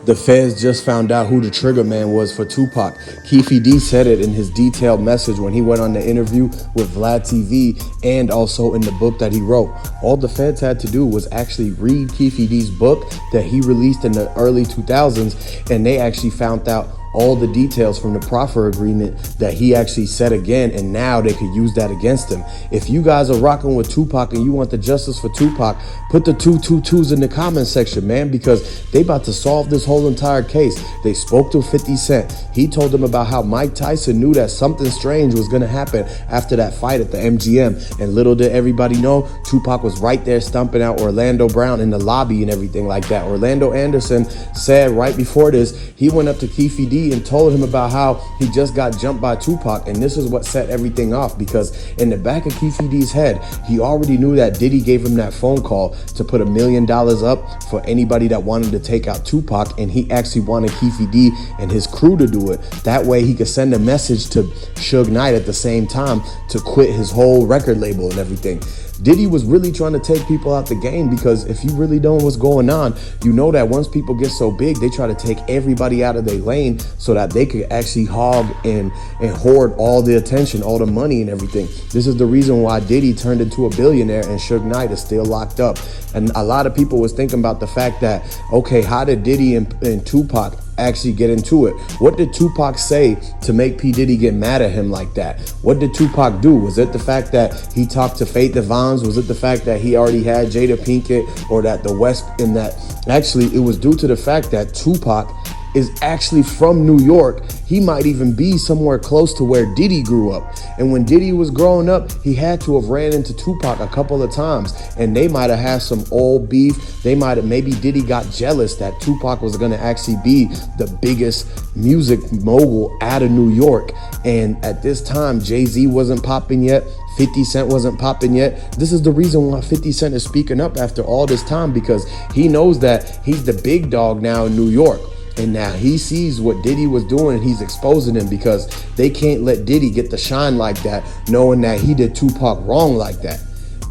The feds just found out who the trigger man was for Tupac. Keefe D said it in his detailed message when he went on the interview with Vlad TV and also in the book that he wrote. All the feds had to do was actually read Keefe D's book that he released in the early 2000s, and they actually found out all the details from the proffer agreement that he actually said again, and now they could use that against him. If you guys are rocking with Tupac and you want the justice for Tupac, put the 222s in the comment section, man, because they about to solve this whole entire case. They spoke to 50 Cent. He told them about how Mike Tyson knew that something strange was going to happen after that fight at the MGM, and little did everybody know, Tupac was right there stomping out Orlando Brown in the lobby and everything like that. Orlando Anderson said right before this, he went up to Keefe D and told him about how he just got jumped by Tupac, and this is what set everything off, because in the back of Keefe D's head, he already knew that Diddy gave him that phone call to put $1 million up for anybody that wanted to take out Tupac, and he actually wanted Keefe D and his crew to do it. That way he could send a message to Suge Knight at the same time to quit his whole record label and everything. Diddy was really trying to take people out the game, because if you really know what's going on, you know that once people get so big, they try to take everybody out of their lane so that they could actually hog and hoard all the attention, all the money and everything. This is the reason why Diddy turned into a billionaire and Suge Knight is still locked up. And a lot of people was thinking about the fact that, okay, how did Diddy and Tupac actually get into it? What did Tupac say to make P. Diddy get mad at him like that? What did Tupac do? Was it the fact that he talked to Faith Evans? Was it the fact that he already had Jada Pinkett, or that the West in that? Actually, it was due to the fact that Tupac is actually from New York. He might even be somewhere close to where Diddy grew up. And when Diddy was growing up, he had to have ran into Tupac a couple of times, and they might have had some old beef. They might have, maybe Diddy got jealous that Tupac was going to actually be the biggest music mogul out of New York. And at this time, Jay-Z wasn't popping yet. 50 Cent wasn't popping yet. This is the reason why 50 Cent is speaking up after all this time, because he knows that he's the big dog now in New York. And now he sees what Diddy was doing, and he's exposing him, because they can't let Diddy get the shine like that, knowing that he did Tupac wrong like that.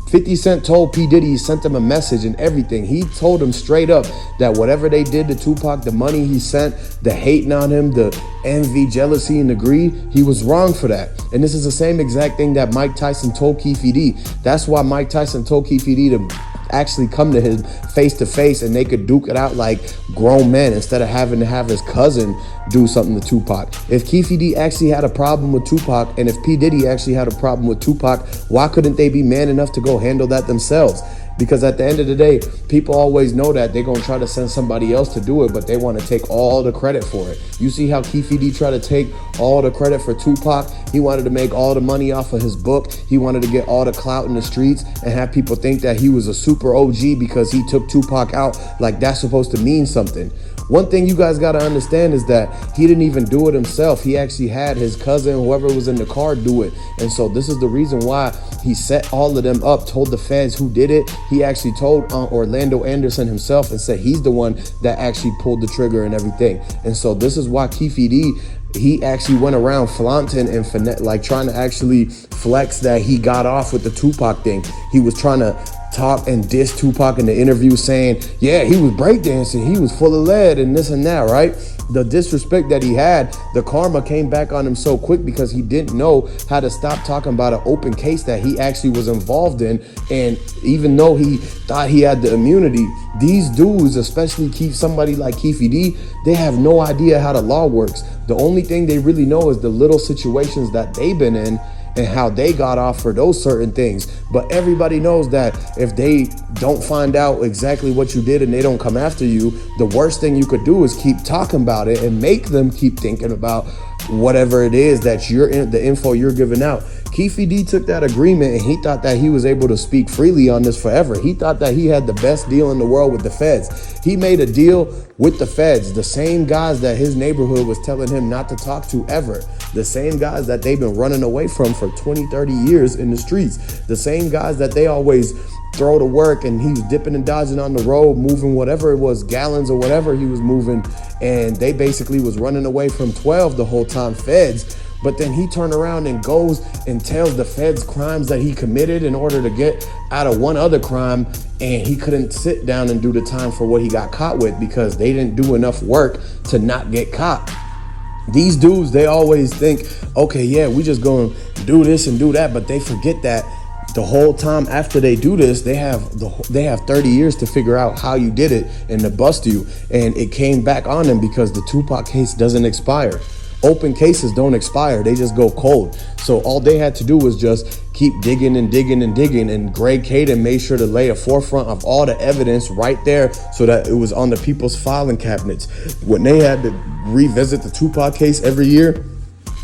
50 Cent told P. Diddy, he sent him a message and everything. He told him straight up that whatever they did to Tupac, the money he sent, the hating on him, the envy, jealousy, and the greed, he was wrong for that. And this is the same exact thing that Mike Tyson told Keefe D. That's why Mike Tyson told Keefe D to actually come to him face to face, and they could duke it out like grown men instead of having to have his cousin do something to Tupac. If Keefe D actually had a problem with Tupac, and if P. Diddy actually had a problem with Tupac, why couldn't they be man enough to go handle that themselves? Because at the end of the day, people always know that they're going to try to send somebody else to do it, but they want to take all the credit for it. You see how Keefe D tried to take all the credit for Tupac? He wanted to make all the money off of his book. He wanted to get all the clout in the streets and have people think that he was a super OG because he took Tupac out, like that's supposed to mean something. One thing you guys got to understand is that he didn't even do it himself. He actually had his cousin, whoever was in the car, do it. And so this is the reason why he set all of them up, told the feds who did it. He actually told Orlando Anderson himself and said he's the one that actually pulled the trigger and everything. And so this is why Keefe D, he actually went around flaunting and like trying to actually flex that he got off with the Tupac thing. He was trying to talk and diss Tupac in the interview, saying, yeah, he was breakdancing, he was full of lead and this and that, right? The disrespect that he had, the karma came back on him so quick because he didn't know how to stop talking about an open case that he actually was involved in. And even though he thought he had the immunity, these dudes, especially somebody like Keefe D, they have no idea how the law works. The only thing they really know is the little situations that they've been in and how they got off for those certain things. But everybody knows that if they don't find out exactly what you did and they don't come after you, the worst thing you could do is keep talking about it and make them keep thinking about whatever it is that you're in, the info you're giving out. Keefe D took that agreement and he thought that he was able to speak freely on this forever. He thought that he had the best deal in the world with the feds. He made a deal with the feds, the same guys that his neighborhood was telling him not to talk to ever. The same guys that they've been running away from for 20, 30 years in the streets. The same guys that they always throw to work, and he was dipping and dodging on the road, moving whatever it was, gallons or whatever he was moving, and they basically was running away from 12 the whole time. Feds But then he turned around and goes and tells the feds crimes that he committed in order to get out of one other crime, and he couldn't sit down and do the time for what he got caught with because they didn't do enough work to not get caught. These dudes, they always think, okay, yeah, we just gonna do this and do that, but they forget that the whole time after they do this, they have 30 years to figure out how you did it and to bust you. And it came back on them because the Tupac case doesn't expire. Open cases don't expire, they just go cold. So all they had to do was just keep digging and digging and digging, and Greg Caden made sure to lay a forefront of all the evidence right there so that it was on the people's filing cabinets. When they had to revisit the Tupac case every year,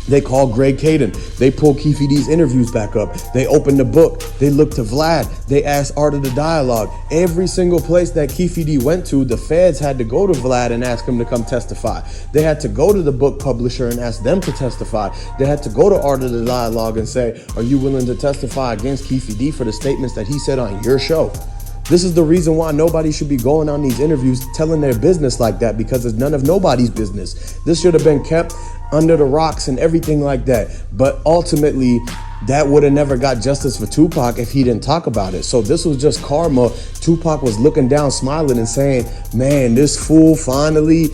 they called Greg Caden. They pulled Keefe D's interviews back up. They opened the book. They looked to Vlad. They asked Art of the Dialogue. Every single place that Keefe D went to, the feds had to go to Vlad and ask him to come testify. They had to go to the book publisher and ask them to testify. They had to go to Art of the Dialogue and say, are you willing to testify against Keefe D for the statements that he said on your show? This is the reason why nobody should be going on these interviews telling their business like that, because it's none of nobody's business. This should have been kept under the rocks and everything like that. But ultimately, that would have never got justice for Tupac if he didn't talk about it. So this was just karma. Tupac was looking down, smiling and saying, man, this fool finally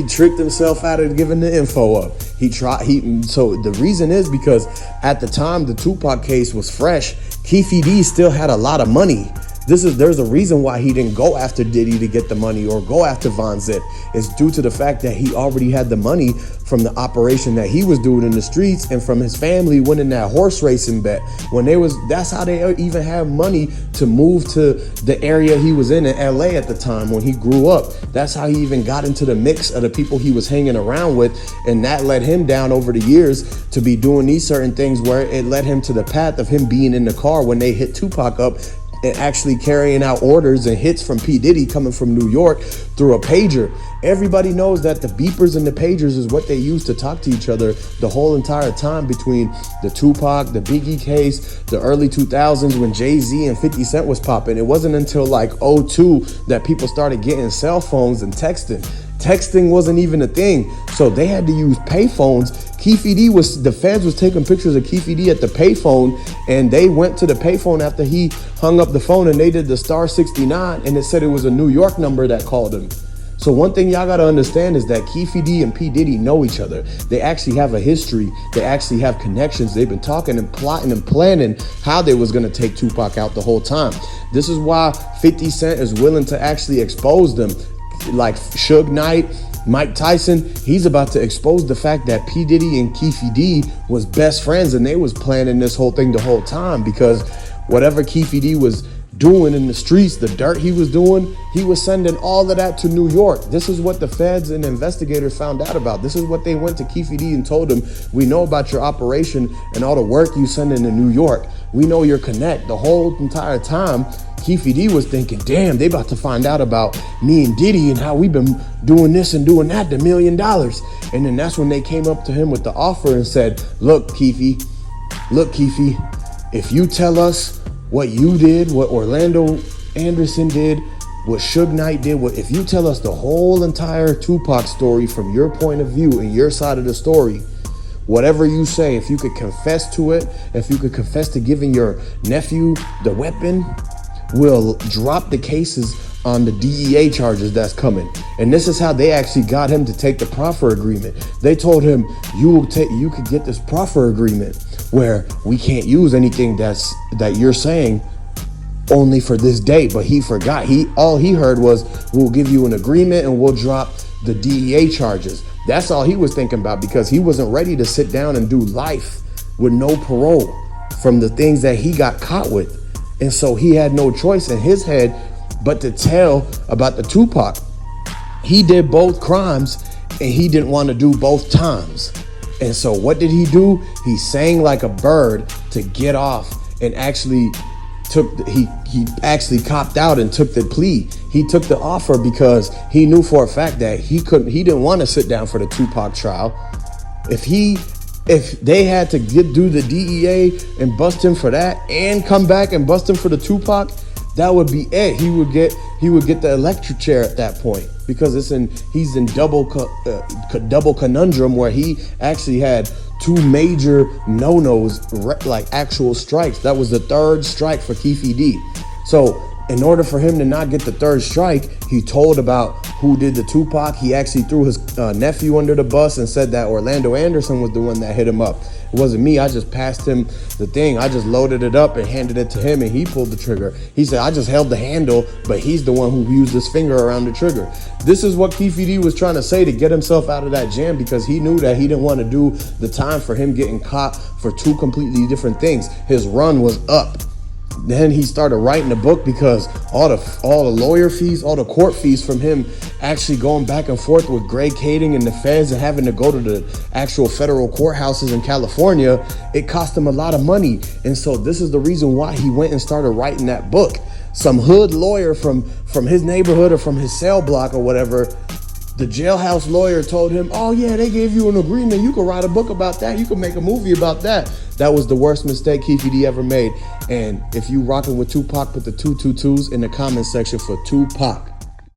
tricked himself out of giving the info up. So the reason is because at the time the Tupac case was fresh, Keefe D still had a lot of money. There's a reason why he didn't go after Diddy to get the money or go after Von Zip. It's due to the fact that he already had the money from the operation that he was doing in the streets and from his family winning that horse racing bet. That's how they even had money to move to the area he was in LA at the time when he grew up. That's how he even got into the mix of the people he was hanging around with. And that led him down over the years to be doing these certain things where it led him to the path of him being in the car when they hit Tupac up and actually carrying out orders and hits from P. Diddy coming from New York through a pager. Everybody knows that the beepers and the pagers is what they used to talk to each other the whole entire time between the Tupac, the Biggie case, the early 2000s when Jay-Z and 50 Cent was popping. It wasn't until like '02 that people started getting cell phones and texting. Texting wasn't even a thing, so they had to use payphones. The feds was taking pictures of Keefe D at the payphone, and they went to the payphone after he hung up the phone and they did the star 69, and it said it was a New York number that called him. So one thing y'all gotta understand is that Keefe D and P. Diddy know each other. They actually have a history. They actually have connections. They've been talking and plotting and planning how they was gonna take Tupac out the whole time. This is why 50 Cent is willing to actually expose them. Like Suge Knight, Mike Tyson, he's about to expose the fact that P. Diddy and Keefe D was best friends and they was planning this whole thing the whole time, because whatever Keefe D was doing in the streets, the dirt he was doing, he was sending all of that to New York. This is what the feds and investigators found out about. This is what they went to Keefe D and told him, we know about your operation and all the work you send into New York. We know your connect. The whole entire time, Keefe D was thinking, damn, they about to find out about me and Diddy and how we've been doing this and doing that, $1 million. And then that's when they came up to him with the offer and said, look, Keefe, if you tell us what you did, what Orlando Anderson did, what Suge Knight did, if you tell us the whole entire Tupac story from your point of view and your side of the story, whatever you say, if you could confess to it, if you could confess to giving your nephew the weapon, we'll drop the cases on the DEA charges that's coming. And this is how they actually got him to take the proffer agreement. They told him, you could get this proffer agreement where we can't use anything that you're saying only for this day. But he forgot. All he heard was, we'll give you an agreement and we'll drop the DEA charges. That's all he was thinking about, because he wasn't ready to sit down and do life with no parole from the things that he got caught with. And so he had no choice in his head but to tell about the Tupac. He did both crimes and he didn't want to do both times. And so what did he do? He sang like a bird to get off, and actually he actually copped out and took the plea. He took the offer because he knew for a fact that he didn't want to sit down for the Tupac trial. If they had to do the DEA and bust him for that and come back and bust him for the Tupac, that would be it. He would get the electric chair at that point, because he's in double conundrum, where he actually had two major no-nos, like actual strikes. That was the third strike for Keefe D. So in order for him to not get the third strike, he told about who did the Tupac. He actually threw his nephew under the bus and said that Orlando Anderson was the one that hit him up. It wasn't me. I just passed him the thing. I just loaded it up and handed it to him, and he pulled the trigger. He said, I just held the handle, but he's the one who used his finger around the trigger. This is what Keefe D was trying to say to get himself out of that jam, because he knew that he didn't want to do the time for him getting caught for two completely different things. His run was up. Then he started writing a book, because all the lawyer fees, all the court fees from him actually going back and forth with Greg Kading and the feds, and having to go to the actual federal courthouses in California, it cost him a lot of money. And so this is the reason why he went and started writing that book. Some hood lawyer from his neighborhood or from his cell block or whatever, the jailhouse lawyer told him, oh yeah, they gave you an agreement. You could write a book about that. You could make a movie about that. That was the worst mistake Keefe D ever made. And if you rocking with Tupac, put the 222s in the comment section for Tupac.